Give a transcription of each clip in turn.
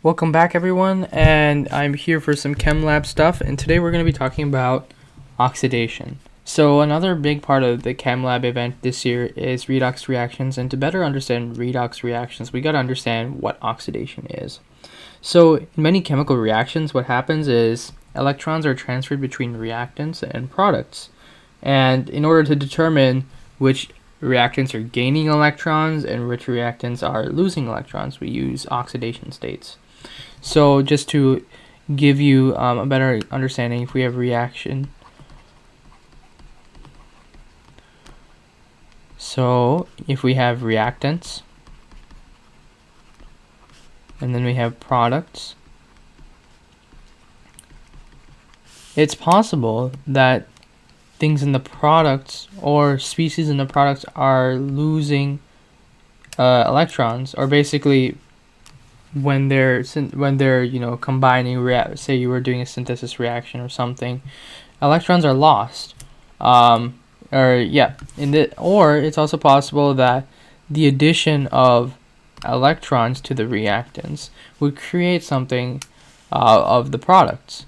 Welcome back everyone, and I'm here for some chem lab stuff, and today we're going to be talking about oxidation. So another big part of the chem lab event this year is redox reactions, and to better understand redox reactions we got to understand what oxidation is. So in many chemical reactions what happens is electrons are transferred between reactants and products, and in order to determine which reactants are gaining electrons and which reactants are losing electrons, we use oxidation states. So just to give you a better understanding, if we have reaction, so if we have reactants and then we have products, it's possible that things in the products or species in the products are losing electrons, or basically when they're combining, say you were doing a synthesis reaction or something, electrons are lost. Or it's also possible that the addition of electrons to the reactants would create something of the products.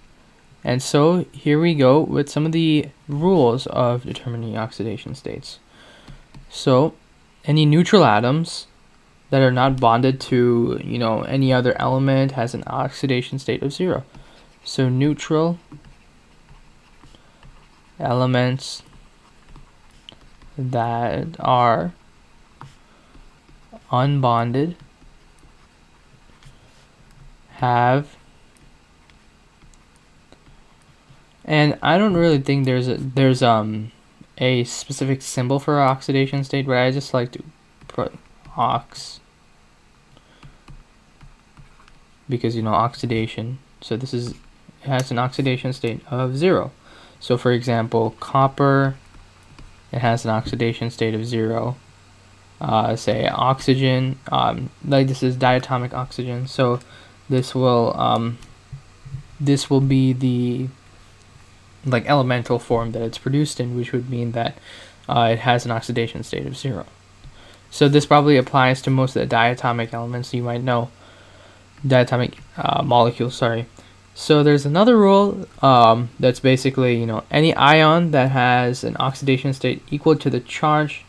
And so here we go with some of the rules of determining oxidation states. So any neutral atoms that are not bonded to any other element has an oxidation state of 0. So neutral elements that are unbonded have, and I don't really think there's a specific symbol for oxidation state, but I just like to put ox, because oxidation, so it has an oxidation state of 0. So for example, copper, it has an oxidation state of 0. Say oxygen, like this is diatomic oxygen, so this will be the elemental form that it's produced in, which would mean that it has an oxidation state of 0. So this probably applies to most of the diatomic elements you might know. Diatomic molecules, sorry. So there's another rule that's basically any ion that has an oxidation state equal to the charge.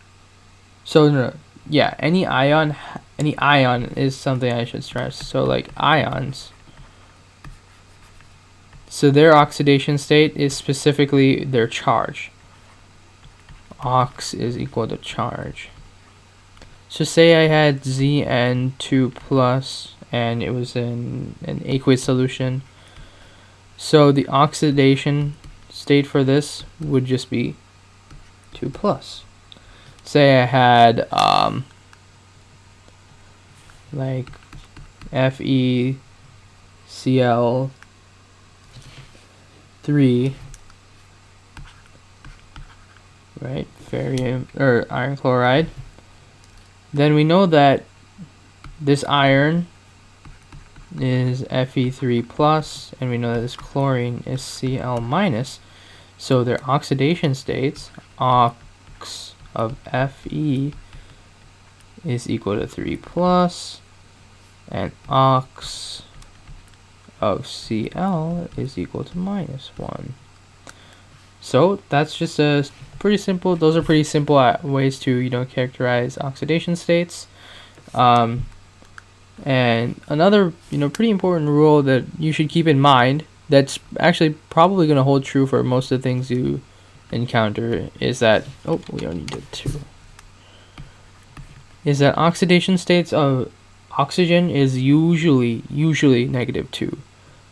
So any ion is something I should stress. So like ions, so their oxidation state is specifically their charge. Ox is equal to charge. So say I had Zn2 plus and it was in an aqueous solution. So the oxidation state for this would just be 2 plus. Say I had like FeCl3, right? Ferrium or iron chloride. Then we know that this iron is Fe3 plus, and we know that this chlorine is Cl minus. So their oxidation states, ox of Fe is equal to 3 plus, and ox of Cl is equal to minus 1. So that's just a pretty simple. Those are pretty simple ways to characterize oxidation states. And another pretty important rule that you should keep in mind, that's actually probably going to hold true for most of the things you encounter, is that we only did 2. Is that oxidation states of oxygen is usually -2.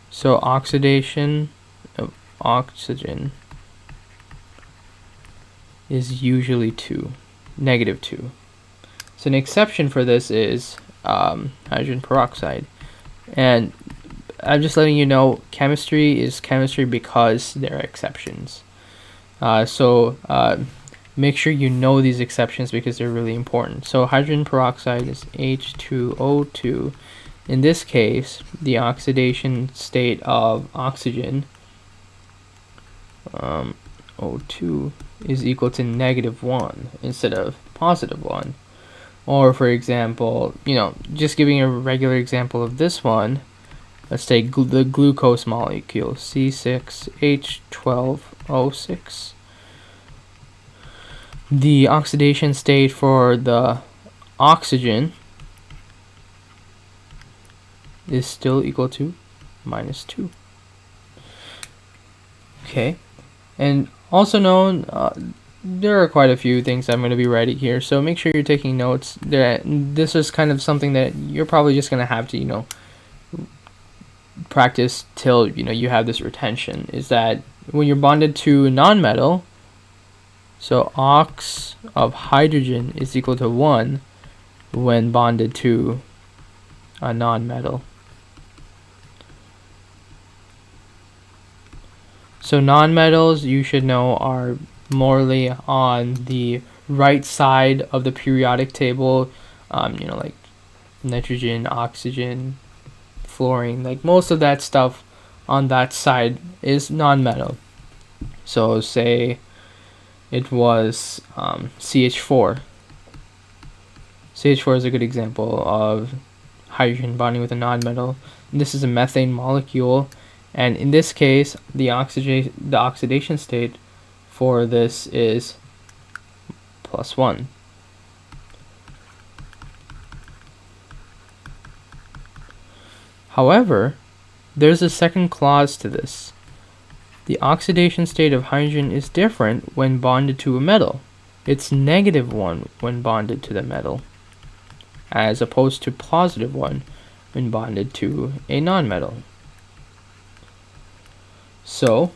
So oxidation of oxygen is usually -2. So an exception for this is hydrogen peroxide, and I'm just letting you know chemistry is chemistry because there are exceptions. So make sure you know these exceptions because they're really important. So hydrogen peroxide is H2O2. In this case, the oxidation state of oxygen, O2, is equal to -1 instead of +1. Or for example, just giving a regular example of this one, let's take the glucose molecule, C6H12O6. The oxidation state for the oxygen is still equal to -2. Okay, and also known, there are quite a few things I'm going to be writing here, so make sure you're taking notes. This is kind of something that you're probably just going to have to, practice till you have this retention. Is that when you're bonded to a nonmetal, so ox of hydrogen is equal to 1 when bonded to a nonmetal. So nonmetals, you should know, are morally on the right side of the periodic table. Like nitrogen, oxygen, fluorine, like most of that stuff on that side is nonmetal. So say it was CH4. CH4 is a good example of hydrogen bonding with a nonmetal. This is a methane molecule, and in this case, the oxidation state for this is +1. However, there's a second clause to this. The oxidation state of hydrogen is different when bonded to a metal. It's -1 when bonded to the metal, as opposed to +1 when bonded to a nonmetal. So,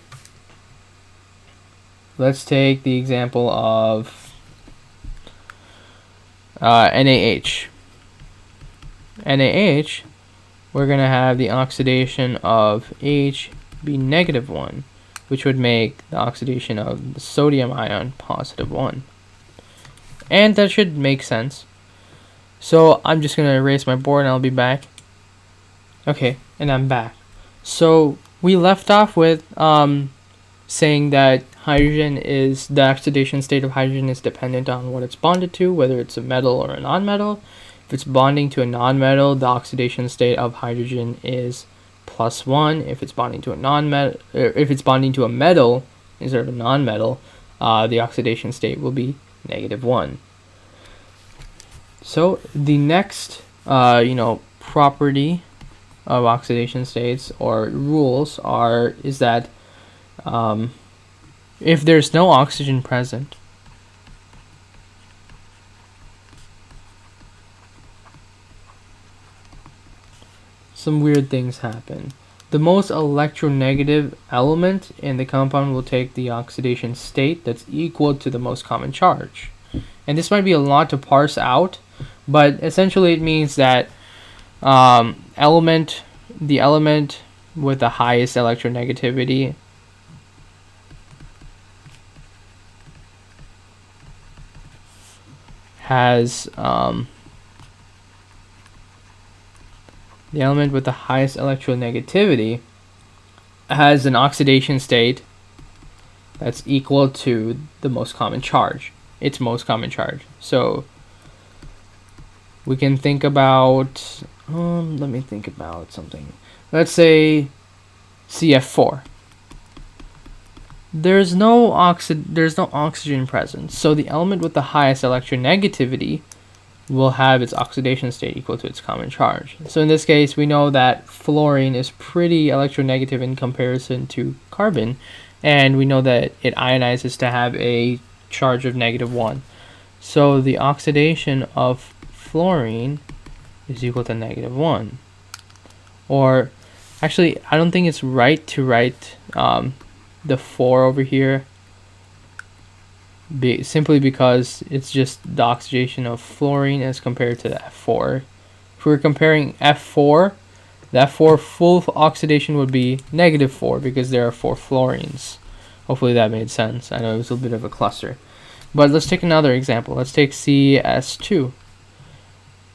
let's take the example of NaH. NaH, we're going to have the oxidation of H be -1, which would make the oxidation of the sodium ion +1. And that should make sense. So I'm just going to erase my board and I'll be back. Okay, and I'm back. So we left off with saying that the oxidation state of hydrogen is dependent on what it's bonded to, whether it's a metal or a nonmetal. If it's bonding to a nonmetal, the oxidation state of hydrogen is +1. If it's bonding to a metal instead of a nonmetal, the oxidation state will be -1. So the next, property of oxidation states or rules is that if there's no oxygen present, some weird things happen. The most electronegative element in the compound will take the oxidation state that's equal to the most common charge. And this might be a lot to parse out, but essentially it means that the element with the highest electronegativity has the element with the highest electronegativity has an oxidation state that's equal to the most common charge, its most common charge. So we can think about, let me think about something. Let's say CF4. There's no oxygen present, so the element with the highest electronegativity will have its oxidation state equal to its common charge. So in this case, we know that fluorine is pretty electronegative in comparison to carbon, and we know that it ionizes to have a charge of -1. So the oxidation of fluorine is equal to -1. Or actually, I don't think it's right to write the 4 over here, simply because it's just the oxidation of fluorine as compared to the F4. If we were comparing F4, the F4 full oxidation would be -4 because there are 4 fluorines. Hopefully that made sense. I know it was a bit of a cluster. But let's take another example. Let's take CS2.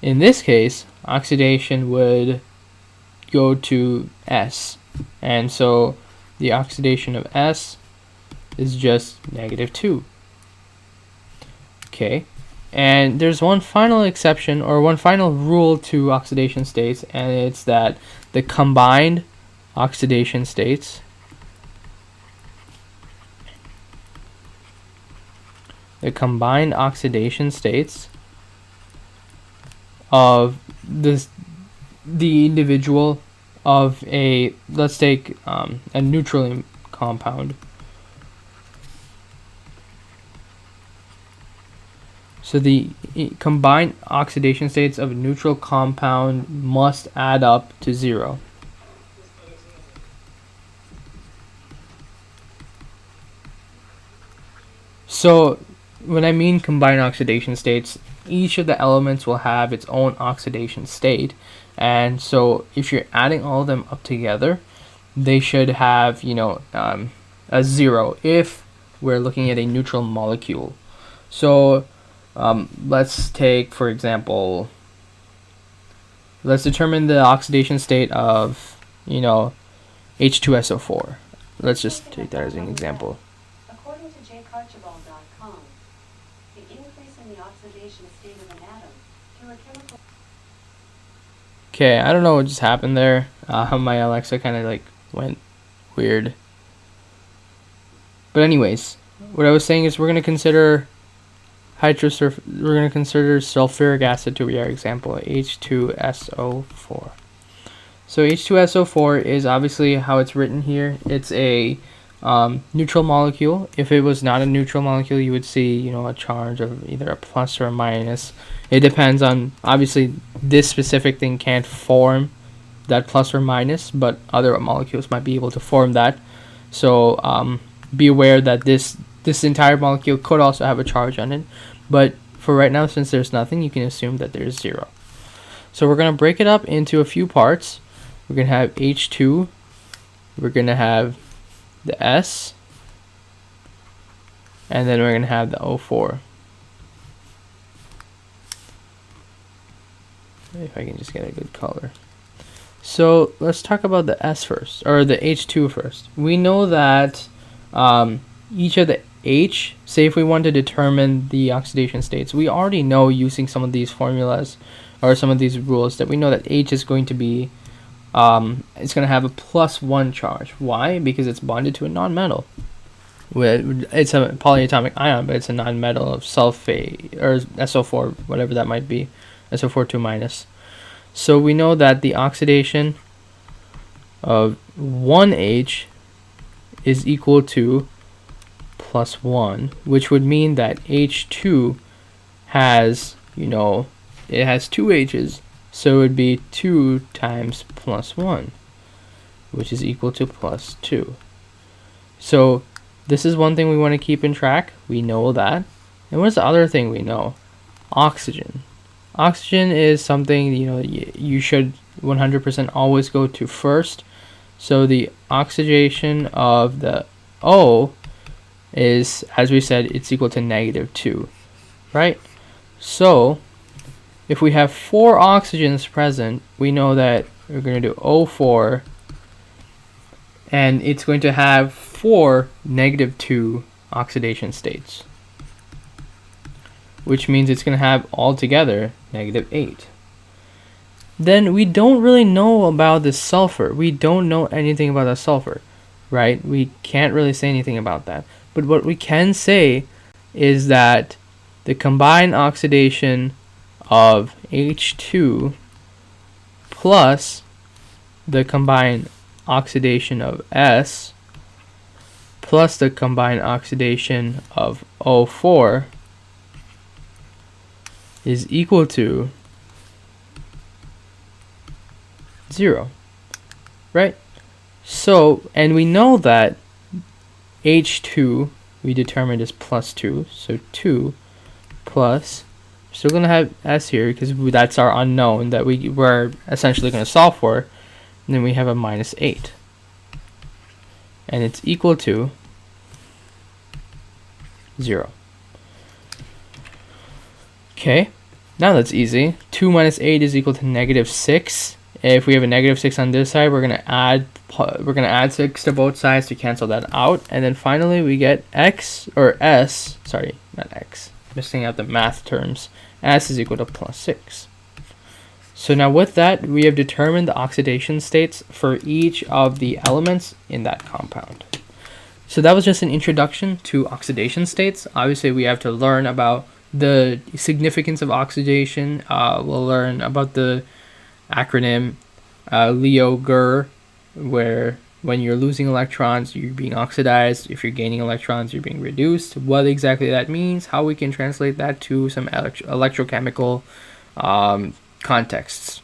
In this case, oxidation would go to S. And so the oxidation of S is just -2. Okay, And there's one final exception, or one final rule to oxidation states, and it's that the combined oxidation states of the individual of a, let's take a neutral compound. So the combined oxidation states of a neutral compound must add up to 0. So when I mean combined oxidation states, each of the elements will have its own oxidation state, and so if you're adding all of them up together, they should have, you know, a 0 if we're looking at a neutral molecule. So let's take, for example, let's determine the oxidation state of, you know, H2SO4. Let's just take that as an example. According to jcarchibald.com, the increase in the oxidation state of an atom through a chemical... Okay, I don't know what just happened there. My Alexa kind of like went weird. But anyways, what I was saying is we're going to consider sulfuric acid to be our example, H2SO4. So H2SO4 is obviously how it's written here. It's a neutral molecule. If it was not a neutral molecule, you would see, you know, a charge of either a plus or a minus. It depends on, obviously, this specific thing can't form that plus or minus, but other molecules might be able to form that. So be aware that this entire molecule could also have a charge on it. But for right now, since there's nothing, you can assume that there's 0. So we're going to break it up into a few parts. We're going to have H2. We're going to have the S. And then we're going to have the O4. If I can just get a good color. So let's talk about the S first, or the H2 first. We know that each of the H, say if we want to determine the oxidation states, we already know using some of these formulas or some of these rules that we know that H is going to be, it's going to have a +1 charge. Why? Because it's bonded to a nonmetal. It's a polyatomic ion, but it's a nonmetal of sulfate, or SO4, whatever that might be, SO4 2-. So we know that the oxidation of 1H is equal to +1, which would mean that H2 has, you know, it has 2 H's, so it would be 2 times +1, which is equal to +2. So this is one thing we want to keep in track. We know that. And what's the other thing we know? Oxygen. Oxygen is something, you know, you should 100% always go to first. So the oxidation of the O is, as we said, it's equal to -2, right? So if we have 4 oxygens present, we know that we're going to do O4, and it's going to have 4 -2 oxidation states, which means it's going to have altogether -8. Then we don't really know about the sulfur. We don't know anything about the sulfur, right? We can't really say anything about that. But what we can say is that the combined oxidation of H2 plus the combined oxidation of S plus the combined oxidation of O4 is equal to 0, right? So, and we know that H2 we determined is +2, so 2 plus, we're still going to have S here because that's our unknown that we're essentially going to solve for, and then we have a -8, and it's equal to 0. Okay, now that's easy. 2 minus 8 is equal to -6. If we have a -6 on this side, we're gonna add 6 to both sides to cancel that out, and then finally we get x, or s, sorry, not x, missing out the math terms. S is equal to +6. So now with that, we have determined the oxidation states for each of the elements in that compound. So that was just an introduction to oxidation states. Obviously, we have to learn about the significance of oxidation. We'll learn about the acronym LEO-GR, where when you're losing electrons, you're being oxidized. If you're gaining electrons, you're being reduced. What exactly that means, how we can translate that to some electrochemical contexts.